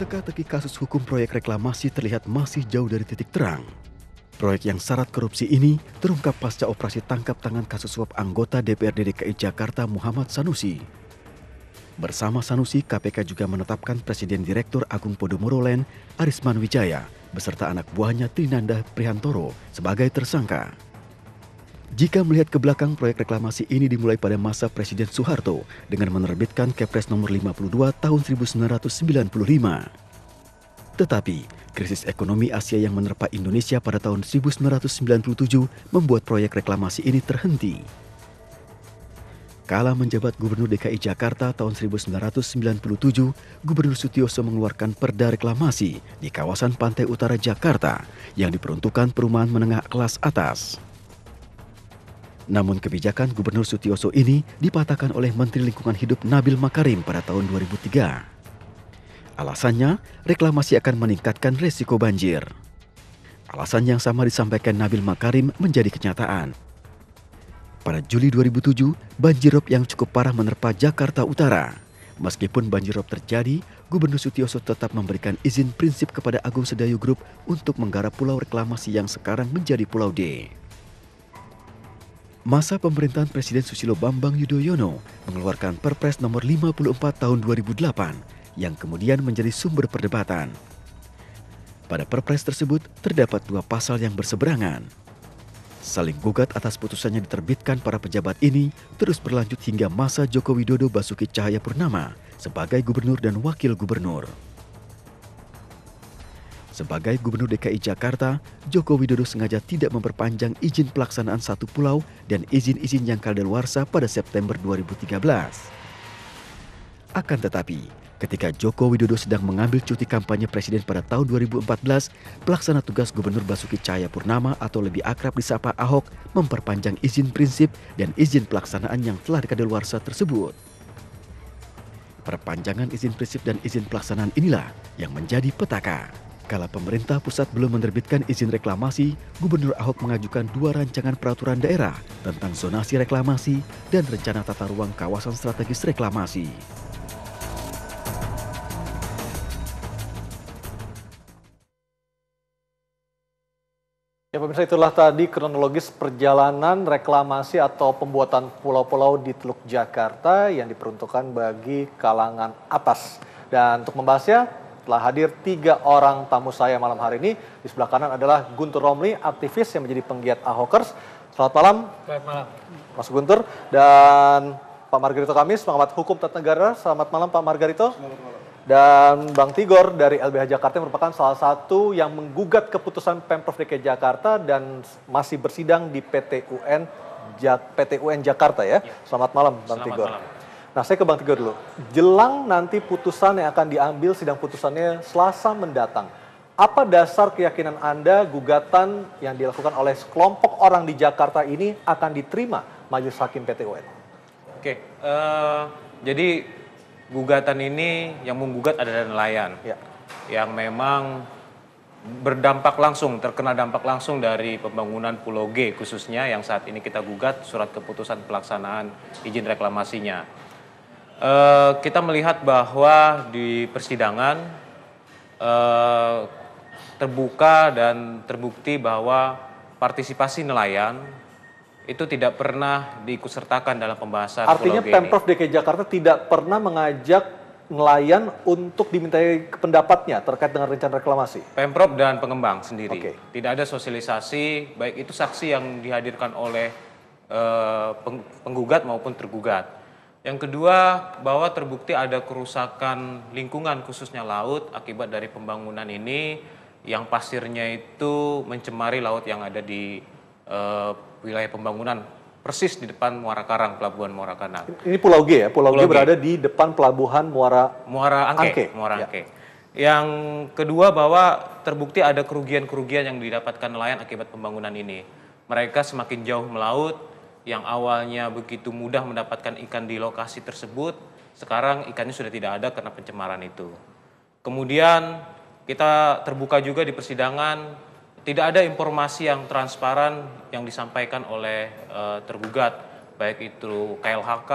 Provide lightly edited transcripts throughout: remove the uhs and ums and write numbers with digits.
Teka-teki kasus hukum proyek reklamasi terlihat masih jauh dari titik terang. Proyek yang syarat korupsi ini terungkap pasca operasi tangkap tangan kasus suap anggota DPRD DKI Jakarta Muhammad Sanusi. Bersama Sanusi, KPK juga menetapkan Presiden Direktur Agung Podomoro Land, Arisman Wijaya, beserta anak buahnya Trinanda Prihantoro sebagai tersangka. Jika melihat ke belakang, proyek reklamasi ini dimulai pada masa Presiden Soeharto dengan menerbitkan Kepres nomor 52 tahun 1995. Tetapi, krisis ekonomi Asia yang menerpa Indonesia pada tahun 1997 membuat proyek reklamasi ini terhenti. Kala menjabat Gubernur DKI Jakarta tahun 1997, Gubernur Sutioso mengeluarkan Perda Reklamasi di kawasan Pantai Utara Jakarta yang diperuntukkan perumahan menengah kelas atas. Namun kebijakan Gubernur Sutioso ini dipatahkan oleh Menteri Lingkungan Hidup Nabil Makarim pada tahun 2003. Alasannya, reklamasi akan meningkatkan resiko banjir. Alasan yang sama disampaikan Nabil Makarim menjadi kenyataan. Pada Juli 2007, banjirop yang cukup parah menerpa Jakarta Utara. Meskipun banjirop terjadi, Gubernur Sutioso tetap memberikan izin prinsip kepada Agung Sedayu Group untuk menggarap pulau reklamasi yang sekarang menjadi Pulau D. Masa pemerintahan Presiden Susilo Bambang Yudhoyono mengeluarkan Perpres nomor 54 tahun 2008 yang kemudian menjadi sumber perdebatan. Pada Perpres tersebut terdapat dua pasal yang berseberangan. Saling gugat atas putusannya diterbitkan para pejabat ini terus berlanjut hingga masa Joko Widodo Basuki Cahayapurnama sebagai gubernur dan wakil gubernur. Sebagai Gubernur DKI Jakarta, Joko Widodo sengaja tidak memperpanjang izin pelaksanaan satu pulau dan izin-izin yang kadaluarsa pada September 2013. Akan tetapi, ketika Joko Widodo sedang mengambil cuti kampanye presiden pada tahun 2014, pelaksana tugas Gubernur Basuki Cahayapurnama atau lebih akrab disapa Ahok memperpanjang izin prinsip dan izin pelaksanaan yang telah kadaluarsa tersebut. Perpanjangan izin prinsip dan izin pelaksanaan inilah yang menjadi petaka. Kala pemerintah pusat belum menerbitkan izin reklamasi, Gubernur Ahok mengajukan dua rancangan peraturan daerah tentang zonasi reklamasi dan rencana tata ruang kawasan strategis reklamasi. Ya pemirsa, itulah tadi kronologis perjalanan reklamasi atau pembuatan pulau-pulau di Teluk Jakarta yang diperuntukkan bagi kalangan atas. Dan untuk membahasnya, telah hadir 3 orang tamu saya malam hari ini. Di sebelah kanan adalah Guntur Romli, aktivis yang menjadi penggiat Ahokers. Selamat malam. Selamat malam. Mas Guntur. Dan Pak Margarito Kamis, pengamat hukum tata negara. Selamat malam Pak Margarito. Selamat malam. Dan Bang Tigor dari LBH Jakarta yang merupakan salah satu yang menggugat keputusan Pemprov DKI Jakarta dan masih bersidang di PT UN Jakarta ya. Selamat malam Bang Tigor. Malam. Nah, saya ke Bang Tigor dulu. Jelang nanti putusan yang akan diambil, sidang putusannya Selasa mendatang. Apa dasar keyakinan Anda gugatan yang dilakukan oleh sekelompok orang di Jakarta ini akan diterima Majelis Hakim PT UN? Oke, jadi gugatan ini yang menggugat adalah nelayan. Ya. Yang memang berdampak langsung, terkena dampak langsung dari pembangunan Pulau G khususnya yang saat ini kita gugat surat keputusan pelaksanaan izin reklamasinya. Kita melihat bahwa di persidangan terbuka dan terbukti bahwa partisipasi nelayan itu tidak pernah diikutsertakan dalam pembahasan Artinya Pulau G ini. Pemprov DKI Jakarta tidak pernah mengajak nelayan untuk dimintai pendapatnya terkait dengan rencana reklamasi? Pemprov dan pengembang sendiri. Oke. Tidak ada sosialisasi, baik itu saksi yang dihadirkan oleh penggugat maupun tergugat. Yang kedua, bahwa terbukti ada kerusakan lingkungan khususnya laut akibat dari pembangunan ini yang pasirnya itu mencemari laut yang ada di wilayah pembangunan persis di depan Muara Karang, Pelabuhan Muara Karang. Ini Pulau G ya? Pulau G G berada di depan Pelabuhan Muara Angke. Muara Ya. Angke. Yang kedua, bahwa terbukti ada kerugian-kerugian yang didapatkan nelayan akibat pembangunan ini. Mereka semakin jauh melaut, yang awalnya begitu mudah mendapatkan ikan di lokasi tersebut, sekarang ikannya sudah tidak ada karena pencemaran itu. Kemudian kita terbuka juga di persidangan, tidak ada informasi yang transparan yang disampaikan oleh tergugat, baik itu KLHK,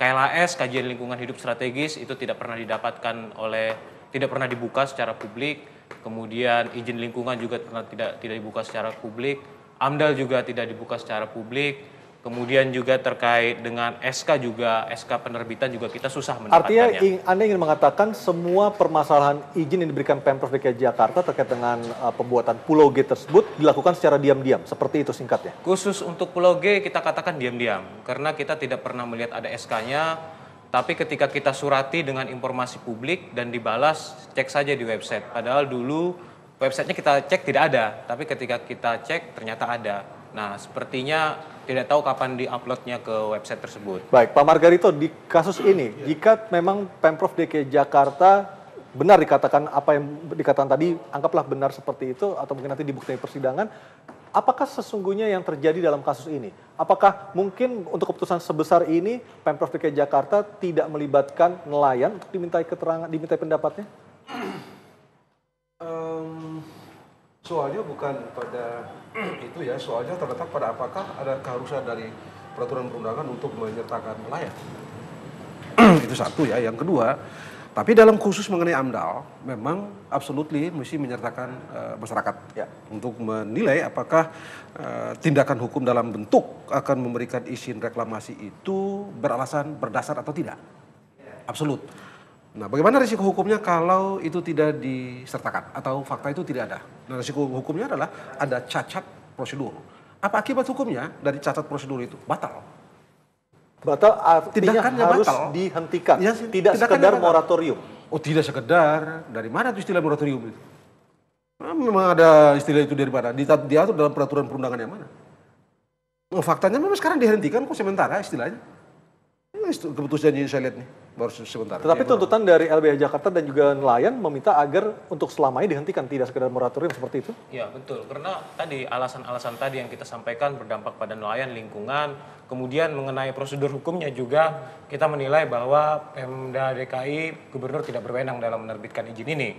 KLHS, Kajian Lingkungan Hidup Strategis, itu tidak pernah didapatkan oleh tidak pernah dibuka secara publik, kemudian izin lingkungan juga tidak dibuka secara publik, AMDAL juga tidak dibuka secara publik. Kemudian juga terkait dengan SK juga, SK penerbitan juga kita susah mendapatkannya. Artinya Anda ingin mengatakan semua permasalahan izin yang diberikan Pemprov DKI Jakarta terkait dengan pembuatan Pulau G tersebut dilakukan secara diam-diam, seperti itu singkatnya? Khusus untuk Pulau G kita katakan diam-diam, karena kita tidak pernah melihat ada SK-nya, tapi ketika kita surati dengan informasi publik dan dibalas, cek saja di website. Padahal dulu websitenya kita cek tidak ada, tapi ketika kita cek ternyata ada. Nah, sepertinya tidak tahu kapan di-uploadnya ke website tersebut. Baik, Pak Margarito, di kasus ini, jika memang Pemprov DKI Jakarta benar dikatakan apa yang dikatakan tadi, anggaplah benar seperti itu, atau mungkin nanti dibuktikan persidangan, apakah sesungguhnya yang terjadi dalam kasus ini? Apakah mungkin untuk keputusan sebesar ini, Pemprov DKI Jakarta tidak melibatkan nelayan untuk dimintai keterangan, dimintai pendapatnya? Soalnya bukan pada itu ya, soalnya terletak pada apakah ada keharusan dari peraturan perundangan untuk menyertakan nelayan. Itu satu ya. Yang kedua, tapi dalam khusus mengenai AMDAL, memang absolutely mesti menyertakan masyarakat ya, untuk menilai apakah tindakan hukum dalam bentuk akan memberikan izin reklamasi itu beralasan, berdasar atau tidak. Absolut. Nah, bagaimana risiko hukumnya kalau itu tidak disertakan atau fakta itu tidak ada? Nah, risiko hukumnya adalah ada cacat prosedur. Apa akibat hukumnya dari cacat prosedur itu? Batal. Batal artinya Tindakannya harus batal. dihentikan, Ya, tidak tindakannya sekedar batal. moratorium. Oh, tidak sekedar. Dari mana itu istilah moratorium itu? Memang ada istilah itu dari mana? Diatur dalam peraturan perundangan yang mana? Oh, faktanya memang sekarang dihentikan kok sementara istilahnya. Keputusan yang saya lihat nih baru sebentar. Tetapi Ya, tuntutan dari LBH Jakarta dan juga nelayan meminta agar untuk selamanya dihentikan, tidak sekedar moratorium seperti itu? Ya betul, karena tadi alasan-alasan tadi yang kita sampaikan berdampak pada nelayan, lingkungan, kemudian mengenai prosedur hukumnya juga kita menilai bahwa Pemda DKI, Gubernur tidak berwenang dalam menerbitkan izin ini.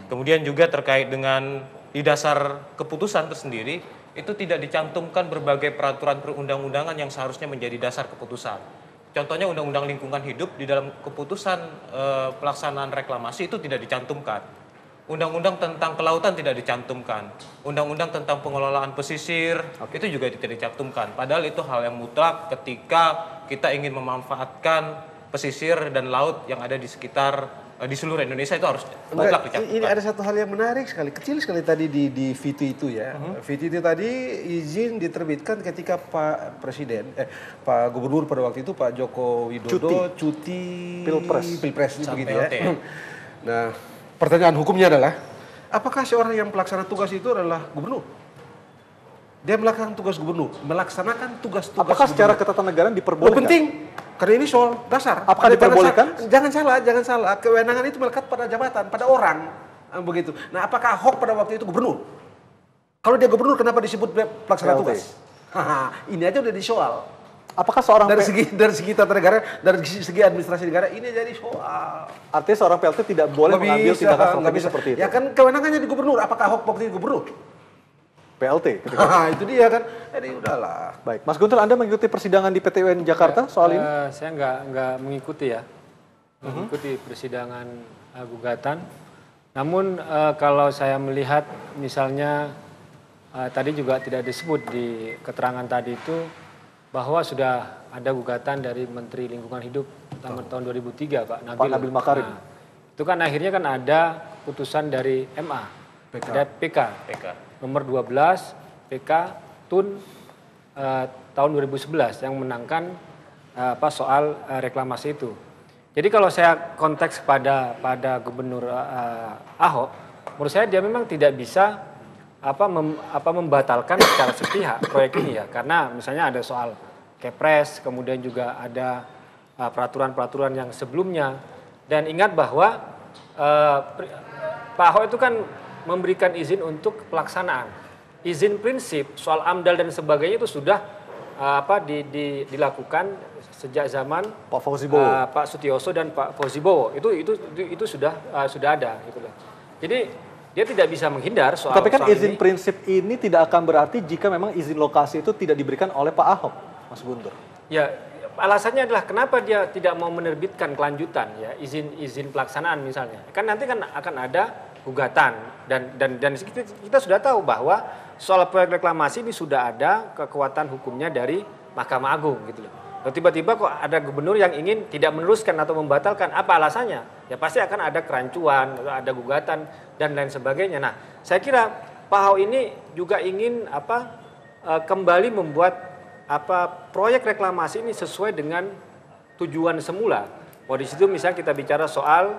Kemudian juga terkait dengan di dasar keputusan tersendiri, itu tidak dicantumkan berbagai peraturan perundang-undangan yang seharusnya menjadi dasar keputusan. Contohnya Undang-Undang Lingkungan Hidup di dalam keputusan pelaksanaan reklamasi itu tidak dicantumkan. Undang-Undang tentang kelautan tidak dicantumkan. Undang-Undang tentang pengelolaan pesisir itu juga tidak dicantumkan. Padahal itu hal yang mutlak ketika kita ingin memanfaatkan pesisir dan laut yang ada di sekitar di seluruh Indonesia itu harus mutlak dicantumkan. Ini ada satu hal yang menarik sekali, kecil sekali tadi di VT itu ya. VT itu tadi izin diterbitkan ketika Pak Presiden, Pak Gubernur pada waktu itu Pak Joko Widodo cuti Pilpres Sampai begitu ya. LT. Nah, pertanyaan hukumnya adalah, apakah seorang yang pelaksana tugas itu adalah gubernur? Dia melaksanakan tugas gubernur, melaksanakan tugas-tugas Apakah secara gubernur. ketatanegaraan Oh, diperbolehkan? penting, karena ini soal dasar. Apakah diperbolehkan? Jangan salah. Kewenangan itu melekat pada jabatan, pada orang, begitu. Nah, apakah Ahok pada waktu itu gubernur? Kalau dia gubernur, kenapa disebut pelaksana PLT. tugas? Ini aja udah disoal. Apakah seorang Dari segi tata negara, dari segi administrasi negara, ini jadi soal. artinya seorang PLT tidak boleh mengambil tindakan nggak strategis bisa. seperti itu? Ya kan kewenangannya di gubernur. Apakah Ahok waktu itu gubernur? PLT. ketika- Itu dia kan. Jadi udahlah. Baik, Mas Guntur, Anda mengikuti persidangan di PT UN Jakarta soal ini? Saya nggak mengikuti ya, mengikuti persidangan gugatan. Namun kalau saya melihat misalnya tadi juga tidak disebut di keterangan tadi itu bahwa sudah ada gugatan dari Menteri Lingkungan Hidup tahun 2003 Pak Nabil Makarim. Nah, itu kan akhirnya kan ada putusan dari MA, ada PK. Nomor 12 PK Tun tahun 2011 yang menangkan soal reklamasi itu. Jadi kalau saya konteks pada Gubernur Ahok, menurut saya dia memang tidak bisa membatalkan secara sepihak proyek ini ya, karena misalnya ada soal Kepres, kemudian juga ada peraturan-peraturan yang sebelumnya, dan ingat bahwa Pak Ahok itu kan memberikan izin untuk pelaksanaan. Izin prinsip soal AMDAL dan sebagainya itu sudah dilakukan sejak zaman Pak Fauzi Bowo. Pak Sutioso dan Pak Fauzi Bowo. Itu sudah ada gitu loh. Jadi dia tidak bisa menghindar soal. Tapi kan soal izin ini. prinsip ini tidak akan berarti jika memang izin lokasi itu tidak diberikan oleh Pak Ahok, Mas Guntur. Ya, alasannya adalah kenapa dia tidak mau menerbitkan kelanjutan ya izin pelaksanaan misalnya. Kan nanti kan akan ada gugatan dan kita sudah tahu bahwa soal proyek reklamasi ini sudah ada kekuatan hukumnya dari Mahkamah Agung gitu loh. Tiba-tiba kok ada gubernur yang ingin tidak meneruskan atau membatalkan, apa alasannya? Ya pasti akan ada kerancuan, ada gugatan dan lain sebagainya. Nah, saya kira Pak Ahok ini juga ingin kembali membuat proyek reklamasi ini sesuai dengan tujuan semula. Di situ misalnya kita bicara soal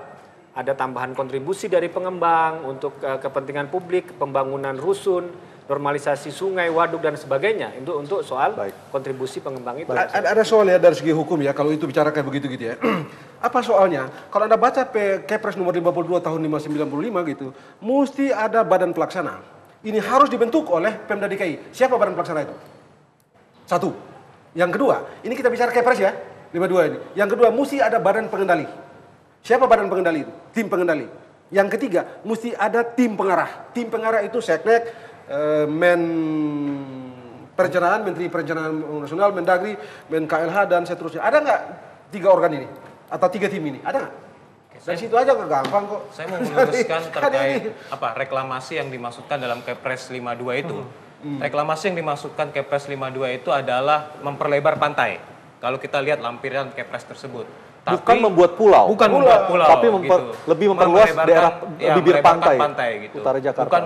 ada tambahan kontribusi dari pengembang untuk kepentingan publik, pembangunan rusun, normalisasi sungai, waduk dan sebagainya untuk soal kontribusi pengembang itu. Ada soal ya dari segi hukum ya kalau itu bicara kayak begitu gitu ya. Apa soalnya? Kalau Anda baca Kepres nomor 52 tahun 595 gitu, mesti ada badan pelaksana. Ini harus dibentuk oleh Pemda DKI. Siapa badan pelaksana itu? Satu. Yang kedua, ini kita bicara Kepres ya, 52 ini. Yang kedua, mesti ada badan pengendali. Siapa badan pengendali itu? Tim pengendali. Yang ketiga, mesti ada tim pengarah. Tim pengarah itu Seknek, Perencanaan, Menteri Perencanaan Nasional, Mendagri, KLH dan seterusnya. Ada nggak 3 organ ini? Atau 3 tim ini? Ada nggak? Dari situ aja gampang kok. Saya mau meluruskan terkait reklamasi yang dimaksudkan dalam Kepres 52 itu. Reklamasi yang dimaksudkan Kepres 52 itu adalah memperlebar pantai. Kalau kita lihat lampiran Kepres tersebut. Bukan membuat pulau. Bukan membuat pulau. Tapi lebih memperluas daerah bibir pantai gitu. Utara Jakarta. Bukan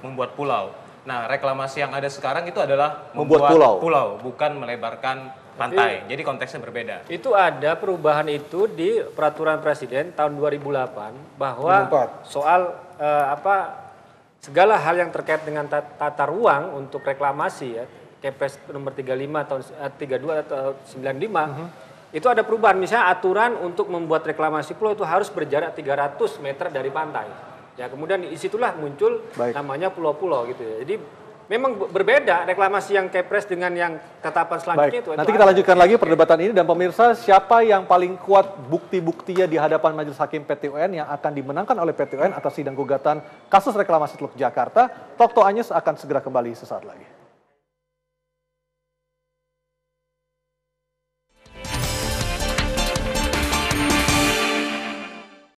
membuat pulau. Nah, reklamasi yang ada sekarang itu adalah membuat pulau, bukan melebarkan pantai. Jadi konteksnya berbeda. Itu ada perubahan itu di Peraturan Presiden tahun 2008 bahwa soal segala hal yang terkait dengan tata ruang untuk reklamasi ya, Kepres nomor 35 tahun 32 atau 95 itu ada perubahan. Misalnya aturan untuk membuat reklamasi pulau itu harus berjarak 300 meter dari pantai. Ya, kemudian disitulah muncul namanya pulau-pulau gitu ya. Jadi memang berbeda reklamasi yang Kepres dengan yang tetapan selanjutnya itu. Nanti kita lanjutkan lagi perdebatan ini dan pemirsa, siapa yang paling kuat bukti-buktinya di hadapan Majelis Hakim PT UN yang akan dimenangkan oleh PT UN atas sidang gugatan kasus reklamasi Teluk Jakarta. Talk to Anyes akan segera kembali sesaat lagi.